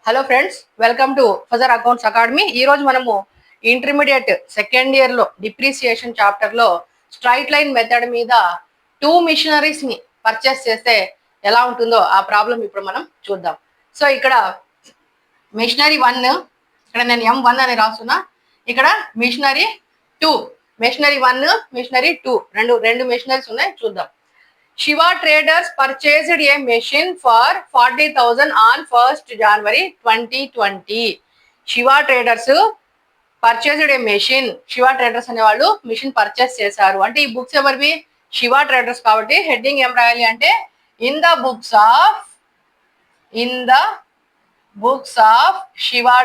Hello friends, welcome to Fajr accounts academy. ఈ రోజు మనము ఇంటర్మీడియట్ సెకండ్ ఇయర్ లో డిప్రిసియేషన్ చాప్టర్ లో స్ట్రైట్ లైన్ మెథడ్ మీద 2 మిషనరీస్ ని పర్చేస్ చేస్తే ఎలా ఉంటుందో ఆ ప్రాబ్లం ఇప్పుడు మనం చూద్దాం. సో ఇక్కడ మిషనరీ 1, ఇక్కడ నేను M1 అని రాస్తున్నా. ఇక్కడ మిషనరీ 2, మిషనరీ 1, మిషనరీ 2 రెండు మిషనరీస్ ఉన్నాయి, చూద్దాం. Shiva Traders purchased a machine for 40,000 on 1st January 2020. Shiva Traders purchased a machine. Shiva Traders అనే వాళ్ళు మిషన్ పర్చేస్ చేశారు. అంటే ఈ బుక్స్ ఎవరివి? శివా ట్రేడర్స్ కాబట్టి హెడ్డింగ్ ఏం రాయాలి అంటే in the books of Shiva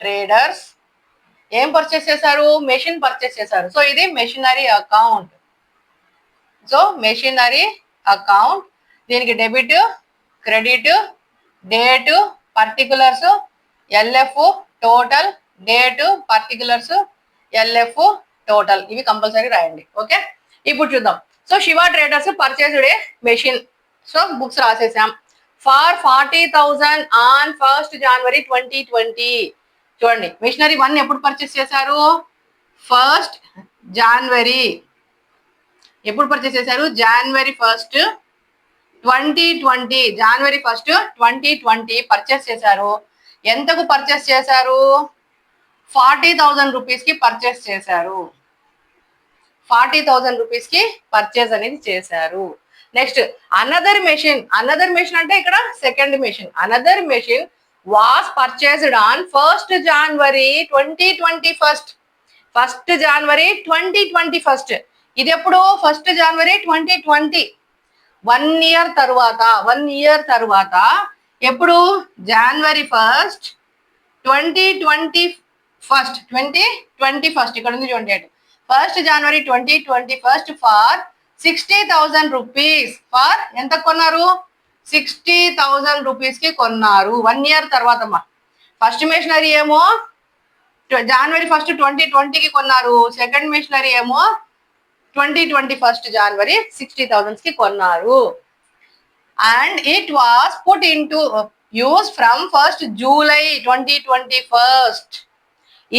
traders ఏం పర్చేస్ చేశారు? మెషిన్ పర్చేస్ చేశారు. సో ఇది machinery account. So machinery account, దీనికి debit, credit, date, particulars, LF, total, date, particulars, LF, total, ఇవి కంపల్సరీ రాయండి. ఓకే, ఇప్పుడు చూద్దాం. So Shiva traders purchased a machine. So books రాసేసాం. For 40,000 on 1st January 2020. చూడండి, machinery 1 ఎప్పుడు పర్చేస్ చేశారు? 1st January. ఎప్పుడు పర్చేస్ చేశారు? January 1st 2020. January 1st 2020 purchase చేశారు. ఎంతకు పర్చేస్ చేశారు? 40,000 రూపీస్ కి పర్చేస్ చేశారు. 40,000 రూపీస్ కి పర్చేస్ అనేది చేశారు. నెక్స్ట్ అనదర్ మెషిన్ అంటే ఇక్కడ second machine. Another machine was purchased on 1st January 2021. 1st January 2021. ఇది ఎప్పుడు? 1st January 2020. 1 year తర్వాత ఎప్పుడు? January 1st 2021. ఇక్కడ ఉంది చూడండి, 1st January 2021 far 60,000 rupees. Far ఎంత కొన్నారు? 60,000 రూపీస్ కి కొన్నారు. 1 year తర్వాత అమ్మా. ఫస్ట్ మిషనరీ ఏమో January 1st 2020 కి కొన్నారు. సెకండ్ మిషనరీ ఏమో 2021 January 60,000 కి కొన్నారు. And it was put in to use from 1st July 2021.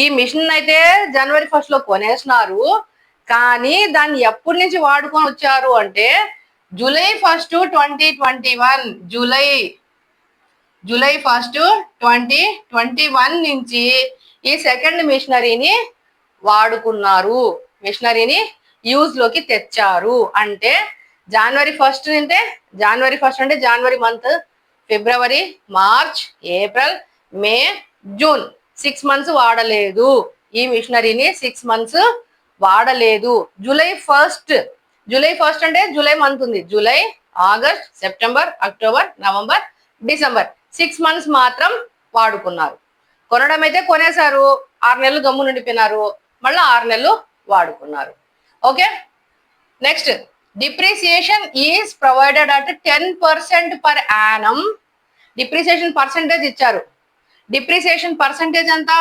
ఈ మిషన్ అయితే January 1st లో కొనేసినారు, కానీ దాన్ని ఎప్పటి నుంచి వాడుకొని వచ్చారు అంటే July 1st 2021. July 1st 2021 నుంచి ఈ సెకండ్ మిషనరీని వాడుకున్నారు. మిషనరీని యూజ్ లోకి తెచ్చారు. అంటే January 1st అంటే జనవరి మంత్, ఫిబ్రవరి, మార్చ్, ఏప్రిల్, మే, జూన్ 6 months వాడలేదు. ఈ మిషనరీని 6 months వాడలేదు. July 1st అంటే జూలై మంత్ ఉంది. July, August, September, October, November, December 6 months మాత్రం వాడుకున్నారు. కొనడం అయితే కొనేశారు, 6 నెలలు గమ్ము నిండిపోయినారు, మళ్ళీ 6 నెలలు వాడుకున్నారు. Okay, next depreciation is provided at 10% per annum. Depreciation percentage ఇచ్చారు. డిప్రిసియేషన్ పర్సెంటేజ్ ఎంత?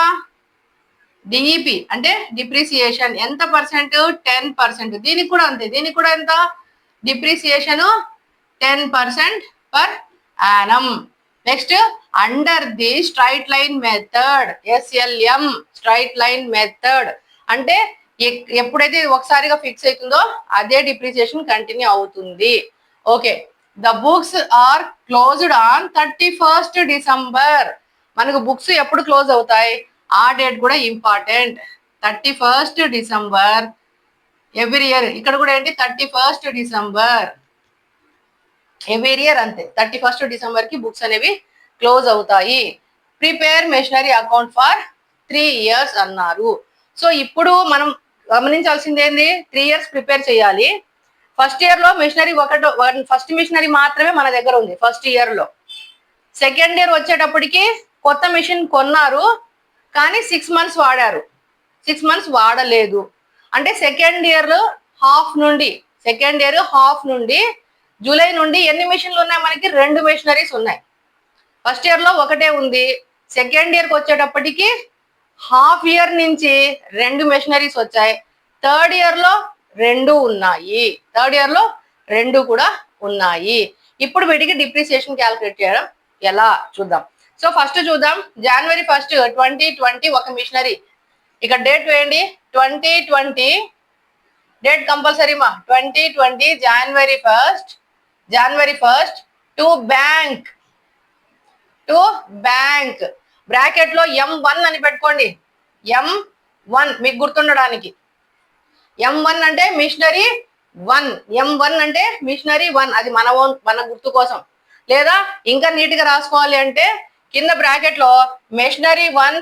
డిఈపి అంటే డిప్రిసియేషన్ ఎంత పర్సెంట్? 10%. దీనికి కూడా అంతే. దీనికి కూడా ఎంత? Depreciation 10% per annum. Next under the straight line method, SLM straight line method అంటే ఎప్పుడైతే ఒకసారిగా ఫిక్స్ అవుతుందో అదే డిప్రిసియేషన్ కంటిన్యూ అవుతుంది. Okay, the books are closed on 31st December. మనకు బుక్స్ ఎప్పుడు క్లోజ్ అవుతాయి? ఆ డేట్ కూడా important. 31st December every year. ఇక్కడ కూడా ఏంటి? 31st December ఎవ్రీ ఇయర్ అంతే. 31st December కి బుక్స్ అనేవి క్లోజ్ అవుతాయి. Prepare machinery account for 3 years అన్నారు. సో ఇప్పుడు మనం గమనించాల్సింది ఏంది? 3 years ప్రిపేర్ చేయాలి. ఫస్ట్ ఇయర్ లో మిషనరీ ఫస్ట్ మిషనరీ మాత్రమే మన దగ్గర ఉంది ఫస్ట్ ఇయర్ లో. సెకండ్ ఇయర్ వచ్చేటప్పటికి కొత్త మిషన్ కొన్నారు, కానీ 6 months వాడారు. 6 months వాడలేదు. అంటే సెకండ్ ఇయర్ హాఫ్ నుండి జూలై నుండి ఎన్ని మిషన్లు ఉన్నాయి మనకి? 2 మిషనరీస్ ఉన్నాయి. ఫస్ట్ ఇయర్ లో ఒకటే ఉంది. సెకండ్ ఇయర్కి వచ్చేటప్పటికి హాఫ్ ఇయర్ నుంచి 2 మిషనరీస్ వచ్చాయి. థర్డ్ ఇయర్ లో 2 ఉన్నాయి. కూడా ఉన్నాయి. ఇప్పుడు వీటికి డిప్రిసియేషన్ క్యాలిక్యులేట్ చేయడం ఎలా చూద్దాం. సో ఫస్ట్ చూద్దాం. January 1, 2020 ఒక మిషనరీ, ఇక్కడ డేట్ వేయండి. 2020 డేట్ కంపల్సరీ మా. 2020 January 1 టు బ్యాంక్ బ్రాకెట్ లో M1 అని పెట్టుకోండి. M1 మీకు గుర్తుండడానికి. M1 అంటే మిషనరీ 1, M1 అంటే మిషనరీ 1. అది మన గుర్తు కోసం. లేదా ఇంకా నీట్ గా రాసుకోవాలి అంటే కింద బ్రాకెట్ లో మెషినరీ 1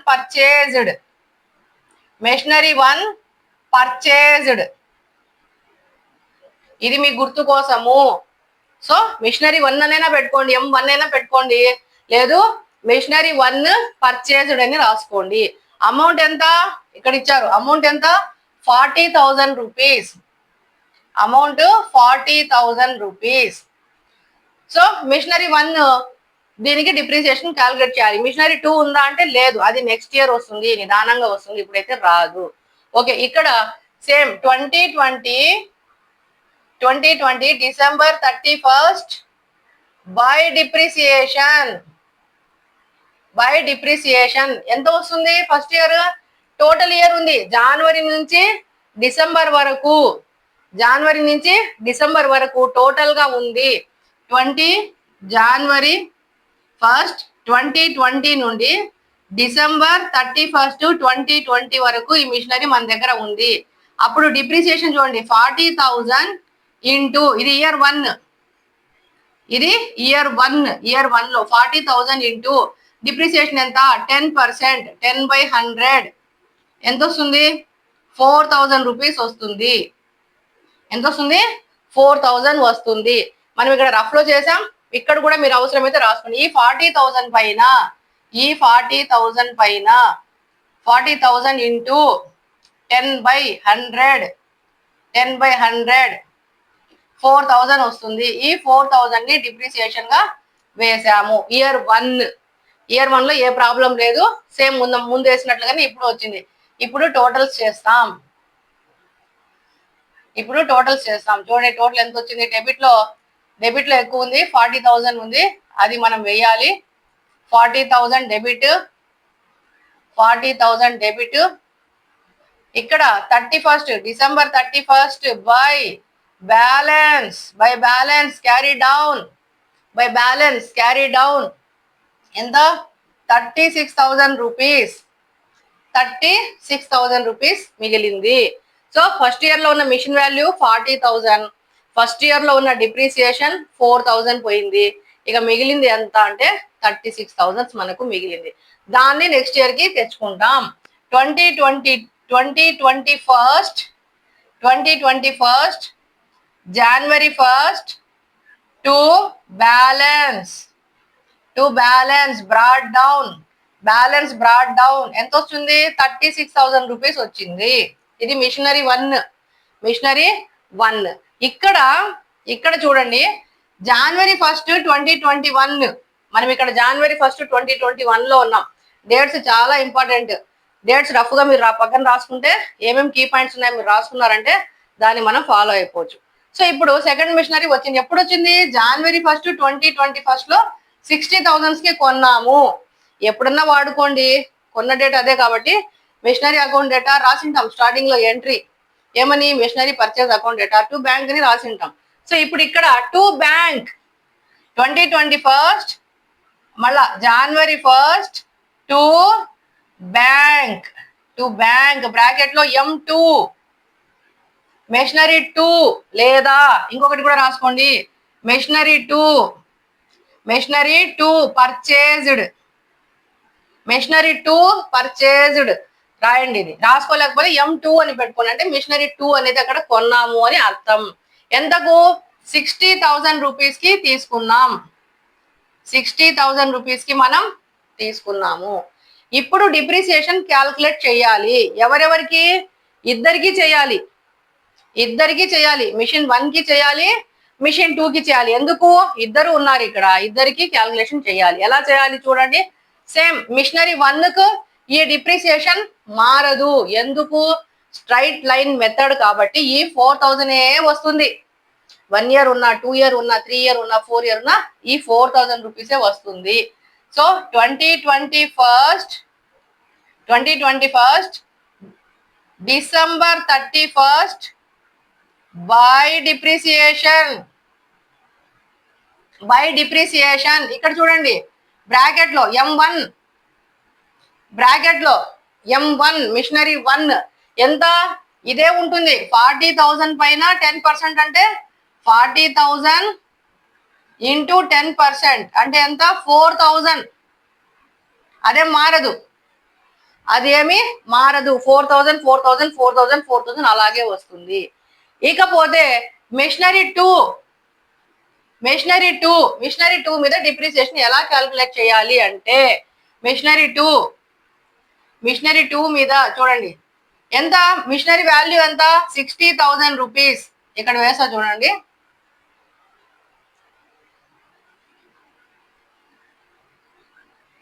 పర్చేజ్డ్, ఇది మీ గుర్తు కోసము. సో మిషనరీ 1 అనైనా పెట్టుకోండి, M1 అయినా పెట్టుకోండి, లేదు మిషనరీ 1 పర్చేజ్డ్ అని రాసుకోండి. అమౌంట్ ఎంత ఇక్కడ ఇచ్చారు. అమౌంట్ ఎంత? 40,000 rupees. Amount 40,000 rupees. So machinery 1 దీనికి డిప్రిసియేషన్ క్యాలిక్యులేట్ చేయాలి. మిషనరీ 2 ఉందా అంటే లేదు, అది నెక్స్ట్ ఇయర్ వస్తుంది, నిదానంగా వస్తుంది, ఇప్పుడైతే రాదు. ఓకే, ఇక్కడ సేమ్ 2020 December 31 బై డిప్రిసియేషన్ ఎంత వస్తుంది? ఫస్ట్ ఇయర్ టోటల్ ఇయర్ ఉంది, జనవరి నుంచి డిసెంబర్ వరకు టోటల్ గా ఉంది. January 1, 2020 నుండి December 31, 2020 వరకు ఈ మిషనరీ మన దగ్గర ఉంది. అప్పుడు డిప్రిసియేషన్ చూడండి, 40,000 ఇంటూ ఇది ఇయర్ 1, ఇయర్ 1 లో 40,000 ఇంటూ డిప్రిసియేషన్ ఎంత? 10%, 10/100 ఎంత వస్తుంది? 4,000 రూపీస్ వస్తుంది. ఎంత వస్తుంది? 4,000 వస్తుంది. మనం ఇక్కడ రఫ్ లో చేసాం, ఇక్కడ కూడా మీరు అవసరమైతే రాసుకోండి. ఈ 40,000 పైన 40,000 ఇంటూ 10/100 4,000 వస్తుంది. ఈ 4,000 ని డిప్రిసియేషన్ గా వేసాము. ఇయర్ 1 లో ఏ ప్రాబ్లం లేదు, సేమ్ ముందు వేసినట్లుగానే ఇప్పుడు వచ్చింది. ఇప్పుడు టోటల్స్ చేస్తాం. చూడండి టోటల్ ఎంత వచ్చింది. డెబిట్ లో ఎక్కువ ఉంది, 40,000 ఉంది, అది మనం వేయాలి. 40,000 డెబిట్. ఇక్కడ 31 December 31 by balance carry down ఎంత? 36,000 రూపీస్ మిగిలింది. సో ఫస్ట్ ఇయర్ లో ఉన్న మిషన్ వాల్యూ 40,000, ఫస్ట్ ఇయర్ లో ఉన్న డిప్రిసియేషన్ 4,000 పోయింది. ఇక మిగిలింది ఎంత అంటే 36,000 మనకు మిగిలింది. దాన్ని నెక్స్ట్ ఇయర్ కి తెచ్చుకుంటాం. 2021 January 1 to balance broad down ఎంత వస్తుంది? 36,000 రూపీస్ వచ్చింది. ఇది మిషనరీ 1. ఇక్కడ చూడండి, January 1, 2021 మనం ఇక్కడ January 1, 2021 లో ఉన్నాం. డేట్స్ చాలా ఇంపార్టెంట్. డేట్స్ రఫ్ గా మీరు పక్కన రాసుకుంటే ఏమేమి కీ పాయింట్స్ ఉన్నాయో మీరు రాసుకున్నారంటే దాన్ని మనం ఫాలో అయిపోవచ్చు. సో ఇప్పుడు సెకండ్ మిషనరీ వచ్చింది. ఎప్పుడు వచ్చింది? January 1, 2021 లో 60,000 కి కొన్నాము. ఎప్పుడన్నా వాడుకోండి, కొన్న డేట్ అదే కాబట్టి మిషనరీ అకౌంట్ డేటా రాసింటాం. స్టార్టింగ్ లో ఎంట్రీ ఏమని? Machinery purchase account data to bank అని రాసింటాం. సో ఇప్పుడు ఇక్కడ టు బ్యాంక్ 2021 మళ్ళా January 1 టు బ్యాంక్ బ్రాకెట్ లో M2 మెషినరీ 2, లేదా ఇంకొకటి కూడా రాసుకోండి, మెషినరీ 2 పర్చేజ్డ్ రాయండి. ఇది రాసుకోలేకపోతే M2 అని పెట్టుకోండి, అంటే మిషనరీ 2 అనేది అక్కడ కొన్నాము అని అర్థం. ఎంతకు? 60,000 రూపీస్ కి తీసుకున్నాం. 60,000 రూపీస్ కి మనం తీసుకున్నాము. ఇప్పుడు డిప్రిసియేషన్ క్యాల్కులేట్ చేయాలి. ఎవరెవరికి? ఇద్దరికి చేయాలి. మిషన్ 1 కి చేయాలి, మిషన్ 2 కి చేయాలి. ఎందుకు? ఇద్దరు ఉన్నారు ఇక్కడ, ఇద్దరికి క్యాల్కులేషన్ చేయాలి. ఎలా చేయాలి చూడండి. సేమ్ మిషనరీ 1 కు ఈ డిప్రిసియేషన్ మారదు. ఎందుకు? స్ట్రైట్ లైన్ మెథడ్ కాబట్టి ఈ 4,000 వస్తుంది. 1 year ఉన్నా, 2 year ఉన్నా, 3 year ఉన్నా, 4 year ఉన్నా ఈ 4000 రూపీసే వస్తుంది. So 2021 December 31st by depreciation ఇక్కడ చూడండి బ్రాకెట్ లో M1 మిషనరీ 1 ఎంత ఇదే ఉంటుంది 40,000 పైన 10% అంటే 40,000 ఇంటూ 10% అంటే ఎంత 4,000. అదేమి మారదు 4,000 అలాగే వస్తుంది. ఇకపోతే మిషనరీ 2 మీద డిప్రిసియేషన్ ఎలా క్యాల్కులేట్ చేయాలి అంటే మిషనరీ 2 మీద చూడండి ఎంత మిషనరీ వాల్యూ ఎంత 60,000 రూపీస్. ఇక్కడ వేసా చూడండి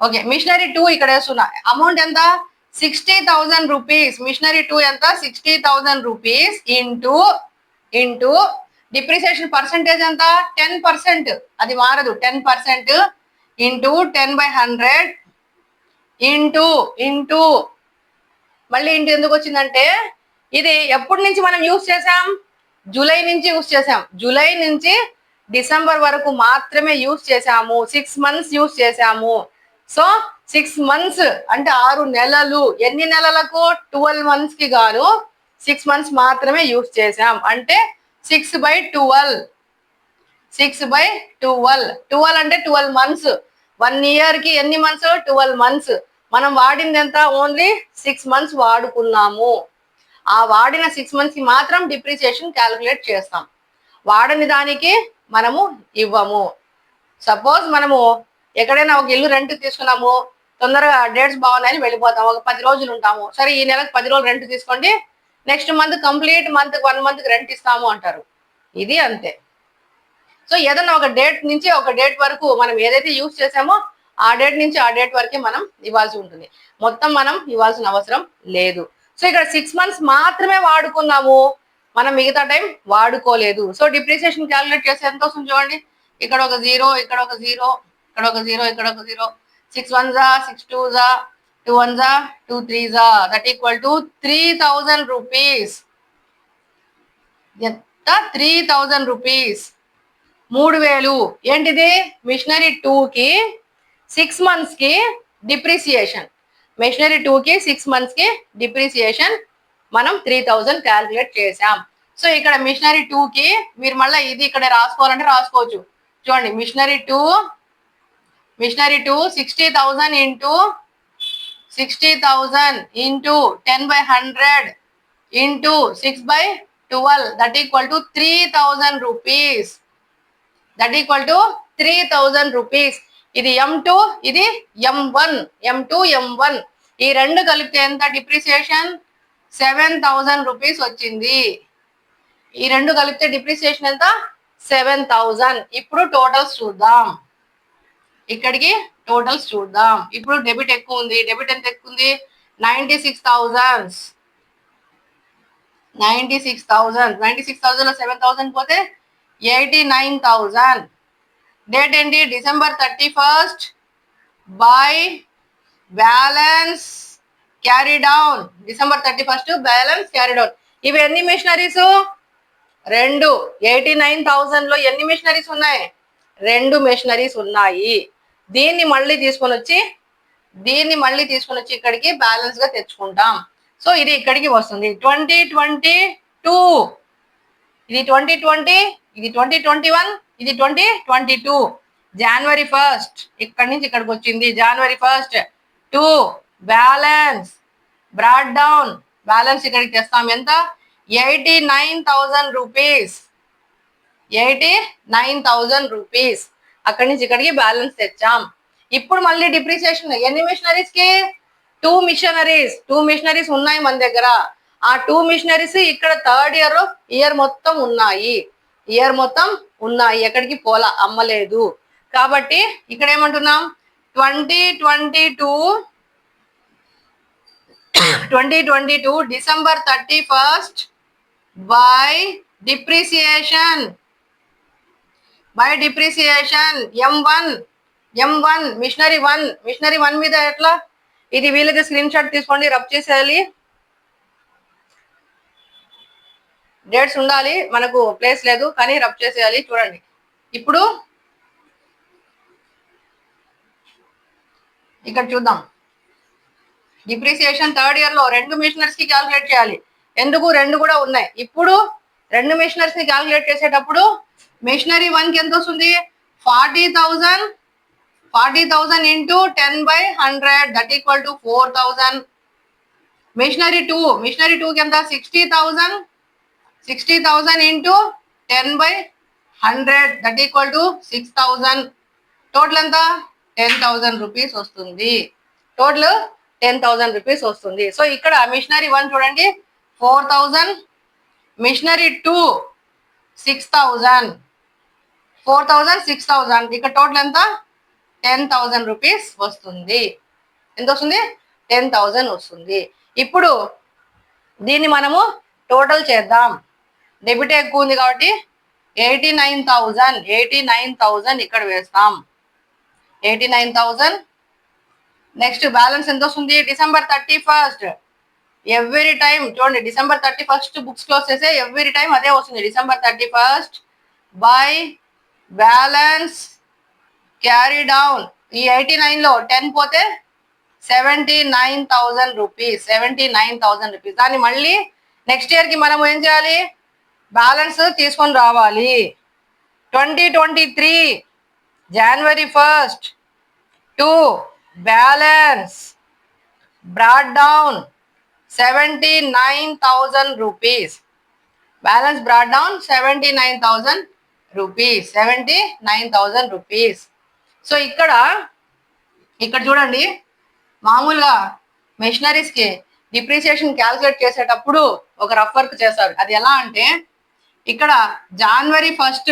ఓకే మిషనరీ 2 ఇక్కడ వేస్తున్నా అమౌంట్ ఎంత 60,000 రూపీస్. మిషనరీ 2 ఎంత 60,000 రూపీస్ ఇంటూ డిప్రిసియేషన్ పర్సెంటేజ్ ఎంత 10%, అది మారదు 10% ఇంటూ 10/100 ఇంటూ మళ్ళీ ఇంటూ ఎందుకు వచ్చిందంటే ఇది ఎప్పటి నుంచి మనం యూజ్ చేసాం జూలై నుంచి యూజ్ చేసాం. జూలై నుంచి డిసెంబర్ వరకు మాత్రమే యూజ్ చేసాము. 6 months యూజ్ చేసాము. సో 6 months అంటే 6 నెలలు. ఎన్ని నెలలకు 12 months కి గాను 6 months మాత్రమే యూజ్ చేసాం. అంటే 6/12 12 అంటే 12 months. 1 year కి ఎన్ని మంత్స్ 12 months. మనం వాడింది ఎంత ఓన్లీ 6 months వాడుకున్నాము. ఆ వాడిన 6 months కి మాత్రం డిప్రిసియేషన్ క్యాల్కులేట్ చేస్తాం. వాడని దానికి మనము ఇవ్వము. సపోజ్ మనము ఎక్కడైనా ఒక ఇల్లు రెంట్ తీసుకున్నాము, తొందరగా డేట్స్ బాగున్నాయని వెళ్ళిపోతాం, ఒక 10 రోజులు ఉంటాము. సరే ఈ నెలకు 10 రోజులు రెంట్ తీసుకోండి, next month complete month 1 month rent ఇస్తాము అంటారు. ఇది అంతే. సో ఏదన్నా ఒక డేట్ నుంచి ఒక డేట్ వరకు మనం ఏదైతే యూజ్ చేసామో ఆ డేట్ నుంచి ఆ డేట్ వరకే మనం ఇవ్వాల్సి ఉంటుంది. మొత్తం మనం ఇవ్వాల్సిన అవసరం లేదు. సో ఇక్కడ 6 months మాత్రమే వాడుకున్నాము, మనం మిగతా టైం వాడుకోలేదు. సో డిప్రిసియేషన్ క్యాలిక్యులేట్ చేస్తే ఎంత వస్తుంది చూడండి. ఇక్కడ ఒక 0, ఇక్కడ ఒక 0, ఇక్కడ ఒక 0, ఇక్కడ ఒక 0. 6 1s 6 2s 2 1s 2 3s that equal to 3,000 rupees. ఎంత 3,000 రూపీస్ 3,000. ఏంటిది మిషనరీ 2 కి 6 months కి డిప్రిసియేషన్. మిషనరీ 2 కి 6 months కి డిప్రిసియేషన్ మనం 3,000 క్యాల్కులేట్ చేసాం. సో ఇక్కడ మిషనరీ 2 కి మీరు మళ్ళీ ఇది ఇక్కడ రాసుకోవాలంటే రాసుకోవచ్చు. చూడండి machinery 2 60,000 into 10/100 into 6/12 that equal to 3,000 rupees. ఇది M2, ఇది M1. ఈ రెండు కలిపితే ఎంత డిప్రిసియేషన్ 7,000 రూపీస్ వచ్చింది. ఈ రెండు కలిపితే డిప్రిసియేషన్ ఎంత 7,000. ఇప్పుడు టోటల్స్ చూద్దాం. ఇక్కడికి టోటల్స్ చూద్దాం. ఇప్పుడు డెబిట్ ఎక్కువ ఉంది. డెబిట్ ఎంత ఎక్కువ ఉంది 96,000. 96,000 లో 7,000 పోతే 89,000. డేట్ ఏంటి December 31st by balance carry down. December 31st balance carry down. ఇవి ఎన్ని మిషనరీస్ 2. 89,000 లో ఎన్ని మిషనరీస్ ఉన్నాయి 2 మిషనరీస్ ఉన్నాయి. దీన్ని మళ్ళీ తీసుకొని వచ్చి ఇక్కడికి బ్యాలెన్స్ గా తెచ్చుకుంటాం. సో ఇది ఇక్కడికి వస్తుంది 2022. ఇది 2020, ఇది 2021, ఇది 2022. January 1st ఇక్కడి నుంచి ఇక్కడికి వచ్చింది. January 1st 2 balance broad down. Balance ఇక్కడికి తెస్తాం. ఎంత 89,000 రూపీస్. 89,000 రూపీస్ అక్కడి నుంచి ఇక్కడికి బ్యాలెన్స్ తెచ్చాం. ఇప్పుడు మళ్ళీ డిప్రిసియేషన్ ఎన్ని మిషనరీస్ కి 2 మిషనరీస్ ఉన్నాయి మన దగ్గర. ఆ 2 మిషనరీస్ ఇక్కడ థర్డ్ ఇయర్ మొత్తం ఉన్నాయి. ఎక్కడికి పోలా, అమ్మలేదు. కాబట్టి ఇక్కడ ఏమంటున్నాం 2022 December 31st by depreciation by depreciation M1 machinery one మీద ఎట్లా ఇది వీళ్ళది స్క్రీన్ షాట్ తీసుకోండి, రబ్ చేసేయాలి. డేట్స్ ఉండాలి, మనకు ప్లేస్ లేదు కానీ రబ్ చేసేయాలి. చూడండి ఇప్పుడు ఇక్కడ చూద్దాం. డిప్రిసియేషన్ థర్డ్ ఇయర్ లో 2 మిషనరీస్ కి క్యాల్కులేట్ చేయాలి. ఎందుకు 2 కూడా ఉన్నాయి. ఇప్పుడు 2 మిషనరీస్ ని క్యాల్కులేట్ చేసేటప్పుడు మిషనరీ 1 కి ఎంత వస్తుంది? 40,000 into 10/100 that equal to 4,000. Machinery 2 కి ఎంత? 60,000 into 10/100 that equal to 6,000. Total ఎంత? 10,000 రూపీస్ వస్తుంది. టోటల్ 10,000 రూపీస్ వస్తుంది. సో ఇక్కడ మిషనరీ 1 చూడండి 4,000, మిషనరీ 2 6,000, 4,000 6,000, ఇక్కడ టోటల్ ఎంత? 10,000 రూపీస్ వస్తుంది. ఎంత వస్తుంది? 10,000 వస్తుంది. ఇప్పుడు దీన్ని మనము టోటల్ చేద్దాం. డెబిట్ ఎక్కువ ఉంది కాబట్టి 89,000 ఇక్కడ వేస్తాం. 89,000. నెక్స్ట్ బ్యాలెన్స్ ఎంత వస్తుంది? December 31st. ఎవ్రీ టైం చూడండి December 31st బుక్స్ క్లోజ్ చేస్తే ఎవ్రీ టైం అదే వస్తుంది. December 31st by balance carry down. ఈ 89 లో 10 పోతే 79,000 రూపీస్. 79,000 రూపీస్. దాన్ని మళ్ళీ నెక్స్ట్ ఇయర్ కి మనం ఏం చేయాలి? బ్యాలెన్స్ తీసుకొని రావాలి. 2023 January 1st to balance brought down 79,000 rupees. Balance brought down 79,000 rupees. 79,000 rupees. So ఇక్కడ చూడండి మామూలుగా మెషినరీస్ కి డిప్రిసియేషన్ క్యాల్కులేట్ చేసేటప్పుడు ఒక రఫ్ వర్క్ చేస్తారు. అది ఎలా అంటే ఇక్కడ January 1st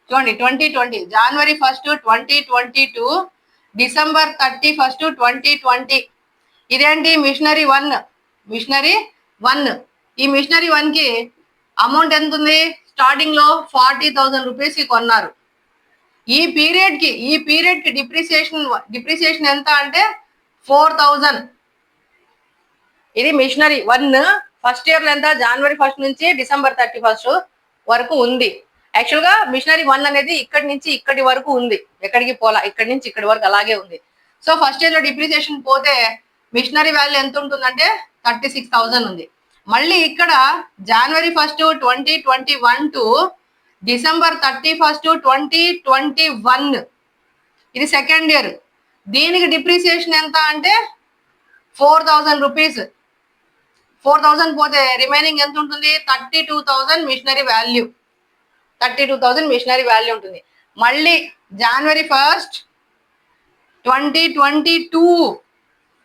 చూడండి 2020 January 1st 2022 December 31st 2020. ఇదేంటి? మిషనరీ 1. ఈ మిషనరీ 1 కి అమౌంట్ ఎంత ఉంది? స్టార్టింగ్ లో 40,000 రూపీస్ కి కొన్నారు. ఈ పీరియడ్ కి డిప్రిసియేషన్ ఎంత అంటే 4,000. ఇది మిషనరీ 1 ఫస్ట్ ఇయర్ లో ఎంత? January 1st నుంచి December 31st వరకు ఉంది. యాక్చువల్ గా మిషనరీ 1 అనేది ఇక్కడి నుంచి ఇక్కడి వరకు ఉంది, ఎక్కడికి పోలా, ఇక్కడి నుంచి ఇక్కడి వరకు అలాగే ఉంది. సో ఫస్ట్ ఇయర్ లో డిప్రిసియేషన్ పోతే మిషనరీ వాల్యూ ఎంత ఉంటుందంటే 36,000 ఉంది. మళ్ళీ ఇక్కడ January 1st 2021 to December 31st 2021 ఇది సెకండ్ ఇయర్. దీనికి డిప్రిసియేషన్ ఎంత అంటే 4,000 రూపీస్. 4,000 పోతే రిమైనింగ్ ఎంత ఉంటుంది? 32,000 మిషనరీ వాల్యూ. 32,000 మిషనరీ వాల్యూ ఉంటుంది. మళ్ళీ January 1st 2022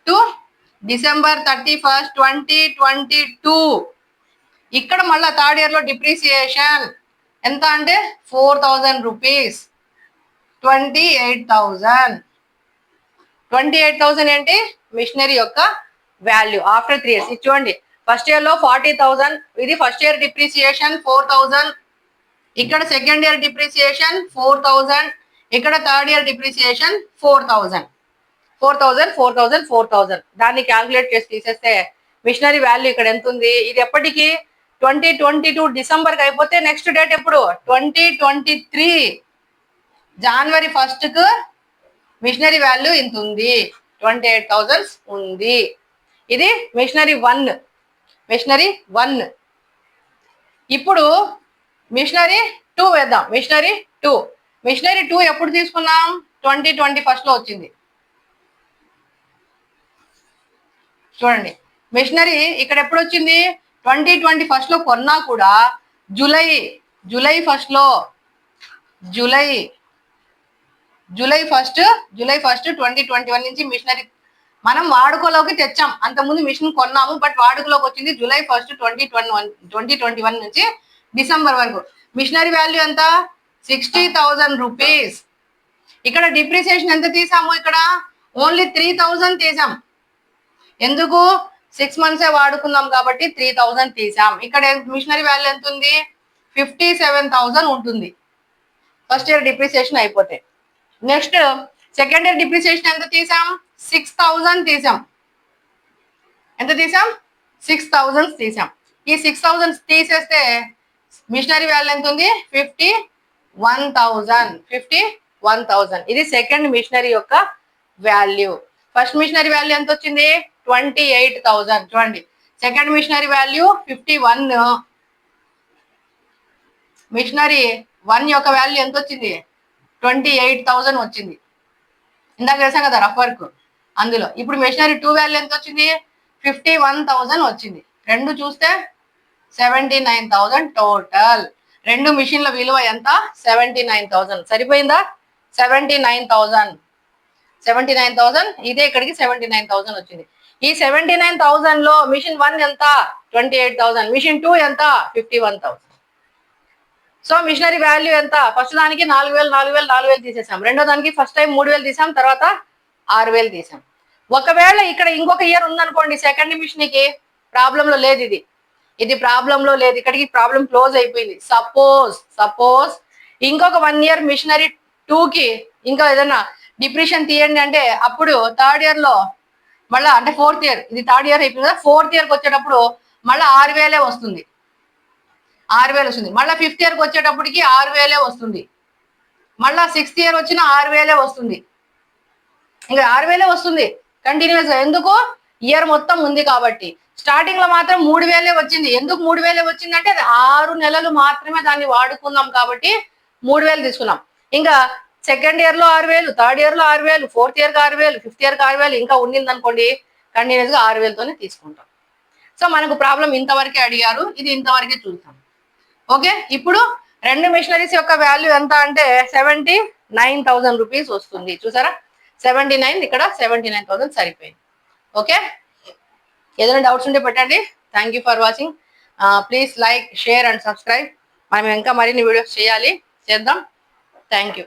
to December 31st 2022 ఇక్కడ మళ్ళీ థర్డ్ ఇయర్ లో డిప్రిసియేషన్ ఎంత అంటే 4,000 రూపీస్. 28,000 ఏంటి? మిషనరీ యొక్క వాల్యూ ఆఫ్టర్ 3 years. ఇది చూడండి ఫస్ట్ ఇయర్ లో 40,000, ఇది ఫస్ట్ ఇయర్ డిప్రిసియేషన్ 4,000, ఇక్కడ సెకండ్ ఇయర్ డిప్రిసియేషన్ 4,000, ఇక్కడ థర్డ్ ఇయర్ డిప్రిసియేషన్ 4,000. దాన్ని క్యాల్కులేట్ చేసి తీసేస్తే మిషనరీ వాల్యూ ఇక్కడ ఎంత ఉంది? ఇది ఎప్పటికి? 2022 డిసెంబర్ కి అయిపోతే నెక్స్ట్ డేట్ ఎప్పుడు? 2023 January 1st కు మిషనరీ వాల్యూ ఇంత ఉంది, 28,000 ఉంది. ఇది మిషనరీ 1. ఇప్పుడు మిషనరీ 2 వేద్దాం. మిషనరీ 2 ఎప్పుడు తీసుకున్నాం? 2021 లో వచ్చింది. చూడండి మిషనరీ ఇక్కడ ఎప్పుడు వచ్చింది? 2021 లో కొన్నా కూడా జూలై 1st 2021 నుంచి మిషనరీ మనం వాడుకలోకి తెచ్చాం. అంతకుముందు మిషన్ కొన్నాము బట్ వాడుకలోకి వచ్చింది July 1st 2021 నుంచి డిసెంబర్ వరకు. మిషనరీ వాల్యూ ఎంత? 60,000 రూపీస్. ఇక్కడ డిప్రిసియేషన్ ఎంత తీసాము? ఇక్కడ ఓన్లీ 3,000 తీసాం. ఎందుకు? 6 months వాడుకున్నాం కాబట్టి 3,000 తీసాం. ఇక్కడ మిషనరీ వాల్యూ ఎంత ఉంది? 57,000 ఉంటుంది. ఫస్ట్ ఇయర్ డిప్రిసియేషన్ అయిపోతే. నెక్స్ట్ సెకండ్ ఇయర్ డిప్రిసియేషన్ ఎంత తీసాం? 6,000 తీసాం. ఎంత తీసాం? 6,000 తీసాం. ఈ 6,000 తీసేస్తే మిషనరీ వాల్యూ ఎంత ఉంది? 51,000. ఇది సెకండ్ మిషనరీ యొక్క వాల్యూ. ఫస్ట్ మిషనరీ వాల్యూ ఎంత వచ్చింది? 28,000. చూడండి, సెకండ్ మిషనరీ వాల్యూ 51. మిషనరీ 1 యొక్క వాల్యూ ఎంత వచ్చింది? 28,000 వచ్చింది. ఇందాక వేసాం కదా రఫ్ వర్క్ అందులో. ఇప్పుడు మిషనరీ 2 వాల్యూ ఎంత వచ్చింది? 51,000 వచ్చింది. రెండు చూస్తే 79,000 టోటల్. రెండు మిషన్ల విలువ ఎంత? 79,000. సరిపోయిందా? 79,000. ఇదే ఇక్కడికి 79,000 వచ్చింది. ఈ 79,000 లో మిషన్ 1 ఎంత? 28,000. మిషన్ 2 ఎంత? 51,000. సో మిషనరీ వాల్యూ ఎంత? ఫస్ట్ దానికి 4,000 తీసేసాం. రెండో దానికి ఫస్ట్ టైం 3,000 తీసాం, తర్వాత 6,000 తీసాం. ఒకవేళ ఇక్కడ ఇంకొక ఇయర్ ఉందనుకోండి సెకండ్ మిషన్ కి, ప్రాబ్లం లో లేదు ఇది ప్రాబ్లం లో లేదు. ఇక్కడికి ప్రాబ్లం క్లోజ్ అయిపోయింది. సపోజ్ ఇంకొక 1 ఇయర్ మిషనరీ 2 కి ఇంకా ఏదైనా డిప్రిషన్ తీయండి అంటే, అప్పుడు థర్డ్ ఇయర్ లో మళ్ళా, అంటే ఫోర్త్ ఇయర్, ఇది థర్డ్ ఇయర్ అయిపోయింది కదా, ఫోర్త్ ఇయర్కి వచ్చేటప్పుడు మళ్ళీ 6,000 వస్తుంది. 6,000 వస్తుంది. మళ్ళీ ఫిఫ్త్ ఇయర్కి వచ్చేటప్పటికి 6,000 వస్తుంది. మళ్ళా సిక్స్త్ ఇయర్ వచ్చిన 6,000 వస్తుంది. ఇంకా 6,000 వస్తుంది కంటిన్యూస్ గా. ఎందుకు? ఇయర్ మొత్తం ఉంది కాబట్టి. స్టార్టింగ్ లో మాత్రం 3,000 వచ్చింది. ఎందుకు 3,000 వచ్చింది అంటే, అది 6 నెలలు మాత్రమే దాన్ని వాడుకున్నాం కాబట్టి 3,000 తీసుకున్నాం. ఇంకా సెకండ్ ఇయర్ లో 6,000, థర్డ్ ఇయర్ లో 6,000, ఫోర్త్ ఇయర్ కి 6,000, ఫిఫ్త్ ఇయర్ కి 6,000 ఇంకా ఉండింది అనుకోండి, కంటిన్యూస్ గా 6,000తోనే తీసుకుంటాం. సో మనకు ప్రాబ్లం ఇంతవరకే అడిగారు, ఇది ఇంతవరకే చూసాం. ఓకే, ఇప్పుడు రెండు మిషనరీస్ యొక్క వాల్యూ ఎంత అంటే 79,000 రూపీస్ వస్తుంది. చూసారా, 79, ఇక్కడ 79,000 సరిపోయింది. ఓకే, ఏదైనా డౌట్స్ ఉంటే పెట్టండి. Thank you for watching. Please like, share and subscribe. మనం ఇంకా మరిన్ని వీడియోస్ చేద్దాం. Thank you.